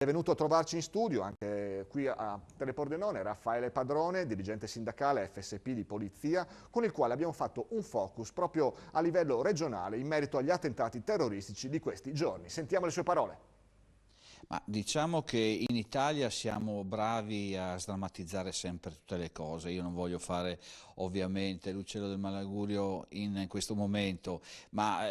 È venuto a trovarci in studio, anche qui a Telepordenone, Raffaele Padrone, dirigente sindacale FSP di Polizia, con il quale abbiamo fatto un focus proprio a livello regionale in merito agli attentati terroristici di questi giorni. Sentiamo le sue parole. Ma diciamo che in Italia siamo bravi a sdrammatizzare sempre tutte le cose. Io non voglio fare ovviamente l'uccello del malaugurio in questo momento, ma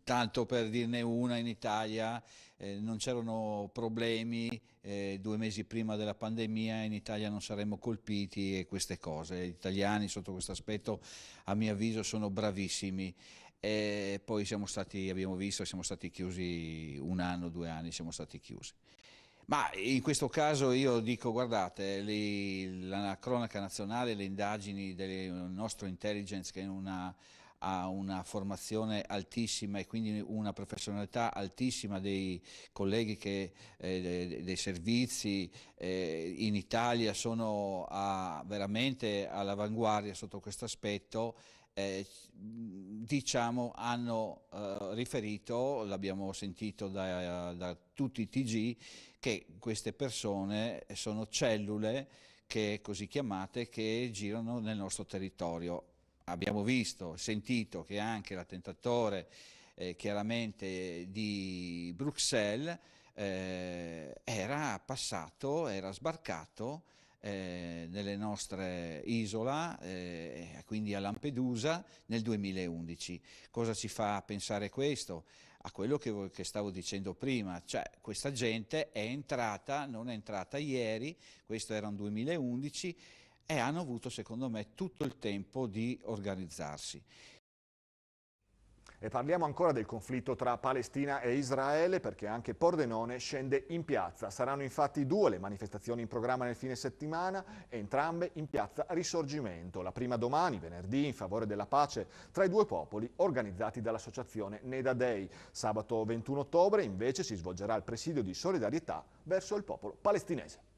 tanto per dirne una, in Italia non c'erano problemi, 2 mesi prima della pandemia in Italia non saremmo colpiti e queste cose. Gli italiani sotto questo aspetto a mio avviso sono bravissimi. E poi abbiamo visto, siamo stati chiusi 1 anno, 2 anni, siamo stati chiusi. Ma in questo caso io dico, guardate, la cronaca nazionale, le indagini del nostro intelligence che ha una formazione altissima e quindi una professionalità altissima dei colleghi dei servizi in Italia sono veramente all'avanguardia sotto questo aspetto. Diciamo hanno riferito, l'abbiamo sentito da tutti i TG, che queste persone sono cellule così chiamate che girano nel nostro territorio. Abbiamo visto, sentito che anche l'attentatore chiaramente di Bruxelles era sbarcato nelle nostre isole, quindi a Lampedusa nel 2011. Cosa ci fa pensare questo? A quello che stavo dicendo prima, cioè questa gente è entrata, non è entrata ieri, questo era un 2011, e hanno avuto secondo me tutto il tempo di organizzarsi. E parliamo ancora del conflitto tra Palestina e Israele perché anche Pordenone scende in piazza. Saranno infatti 2 le manifestazioni in programma nel fine settimana, entrambe in piazza Risorgimento. La prima domani, venerdì, in favore della pace tra i due popoli, organizzati dall'associazione Neda Day. Sabato 21 ottobre invece si svolgerà il presidio di solidarietà verso il popolo palestinese.